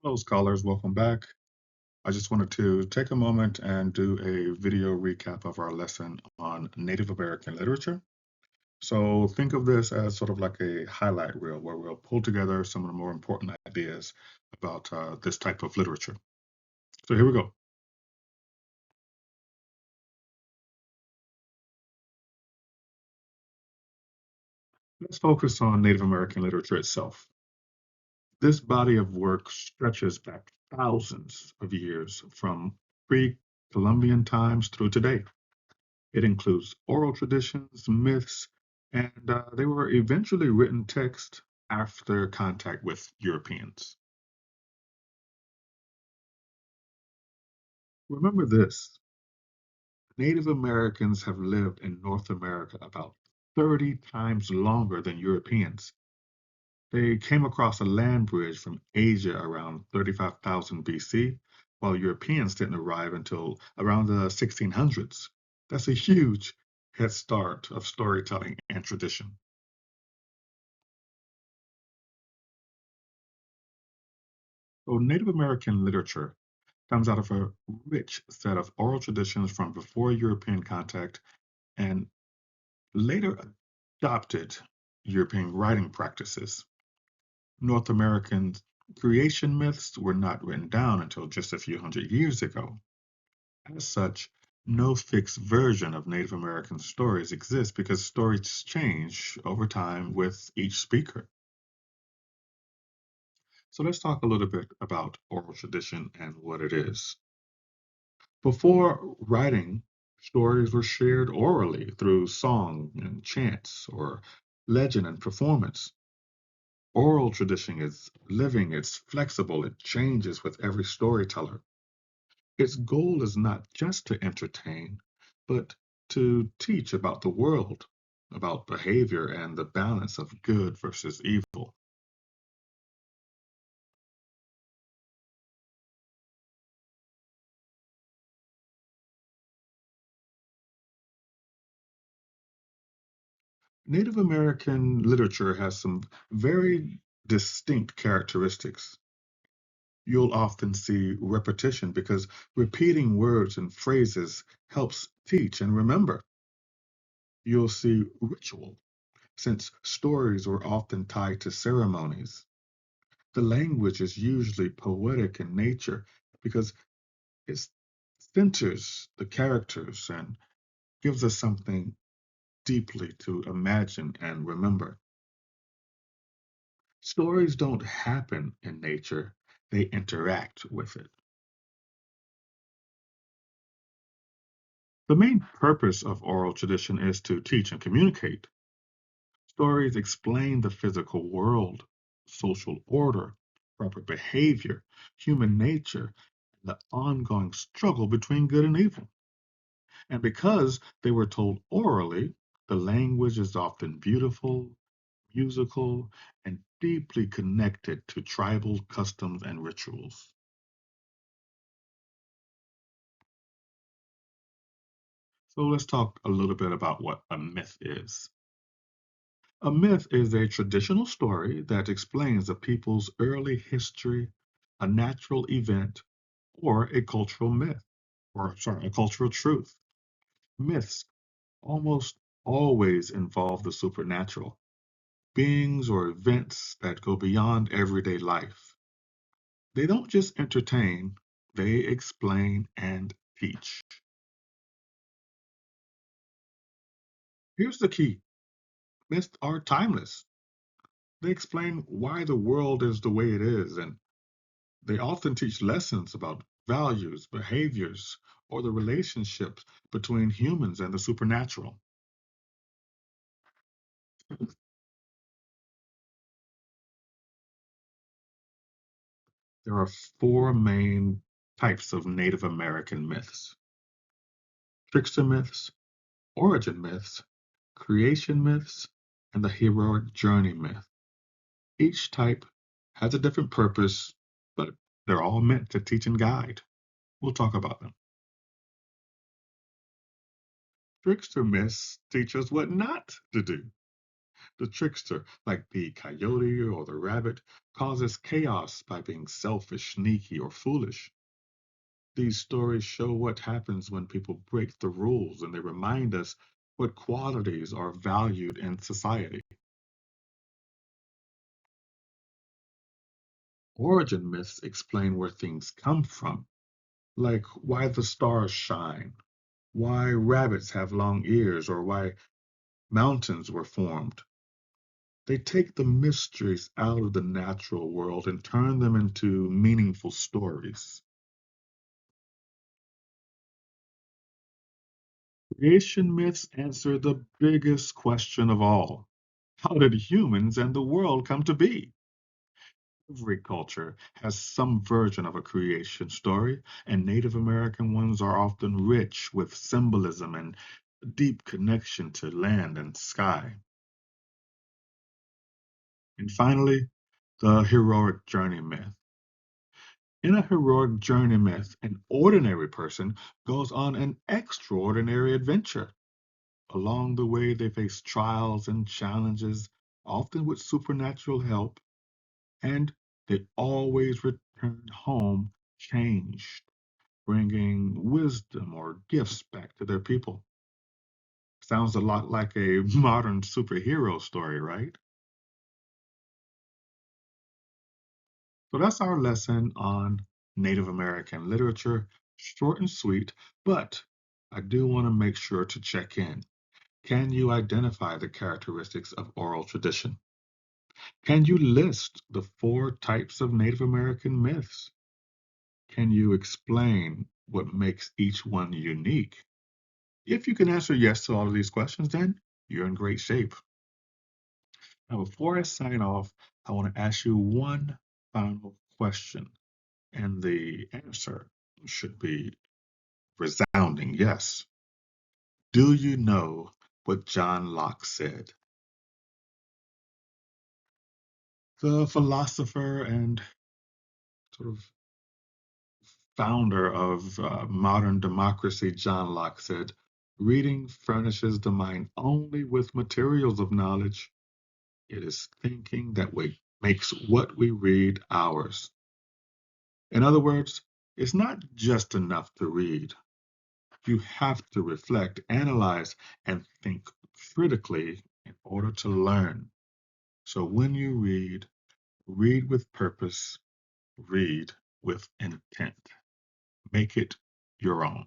Hello, scholars. Welcome back. I just wanted to take a moment and do a video recap of our lesson on Native American literature. So think of this as sort of like a highlight reel where we'll pull together some of the more important ideas about this type of literature. So here we go. Let's focus on Native American literature itself. This body of work stretches back thousands of years from pre-Columbian times through today. It includes oral traditions, myths, and they were eventually written text after contact with Europeans. Remember this: Native Americans have lived in North America about 30 times longer than Europeans. They came across a land bridge from Asia around 35,000 BC, while Europeans didn't arrive until around the 1600s. That's a huge head start of storytelling and tradition. So Native American literature comes out of a rich set of oral traditions from before European contact and later adopted European writing practices. North American creation myths were not written down until just a few hundred years ago. As such, no fixed version of Native American stories exists because stories change over time with each speaker. So let's talk a little bit about oral tradition and what it is. Before writing, stories were shared orally through song and chants or legend and performance. Oral tradition is living, it's flexible, it changes with every storyteller. Its goal is not just to entertain, but to teach about the world, about behavior and the balance of good versus evil. Native American literature has some very distinct characteristics. You'll often see repetition because repeating words and phrases helps teach and remember. You'll see ritual, since stories were often tied to ceremonies. The language is usually poetic in nature because it centers the characters and gives us something deeply to imagine and remember. Stories don't happen in nature, they interact with it. The main purpose of oral tradition is to teach and communicate. Stories explain the physical world, social order, proper behavior, human nature, and the ongoing struggle between good and evil. And because they were told orally, the language is often beautiful, musical, and deeply connected to tribal customs and rituals. So let's talk a little bit about what a myth is. A myth is a traditional story that explains a people's early history, a natural event, or a cultural myth, or sorry, a cultural truth. Myths almost always involve the supernatural, beings or events that go beyond everyday life. They don't just entertain, they explain and teach. Here's the key: myths are timeless. They explain why the world is the way it is, and they often teach lessons about values, behaviors, or the relationships between humans and the supernatural. There are four main types of Native American myths: trickster myths, origin myths, creation myths, and the heroic journey myth. Each type has a different purpose, but they're all meant to teach and guide. We'll talk about them. Trickster myths teach us what not to do. The trickster, like the coyote or the rabbit, causes chaos by being selfish, sneaky, or foolish. These stories show what happens when people break the rules, and they remind us what qualities are valued in society. Origin myths explain where things come from, like why the stars shine, why rabbits have long ears, or why mountains were formed. They take the mysteries out of the natural world and turn them into meaningful stories. Creation myths answer the biggest question of all. How did humans and the world come to be? Every culture has some version of a creation story, and Native American ones are often rich with symbolism and deep connection to land and sky. And finally, the heroic journey myth. In a heroic journey myth, an ordinary person goes on an extraordinary adventure. Along the way, they face trials and challenges, often with supernatural help, and they always return home changed, bringing wisdom or gifts back to their people. Sounds a lot like a modern superhero story, right? So that's our lesson on Native American literature. Short and sweet, but I do want to make sure to check in. Can you identify the characteristics of oral tradition? Can you list the four types of Native American myths? Can you explain what makes each one unique? If you can answer yes to all of these questions, then you're in great shape. Now, before I sign off, I want to ask you one final question, and the answer should be resounding yes. Do you know what John Locke said? The philosopher and sort of founder of modern democracy, John Locke, said, reading furnishes the mind only with materials of knowledge. It is thinking that makes what we read ours. In other words, it's not just enough to read. You have to reflect, analyze, and think critically in order to learn. So when you read, read with purpose, read with intent. Make it your own.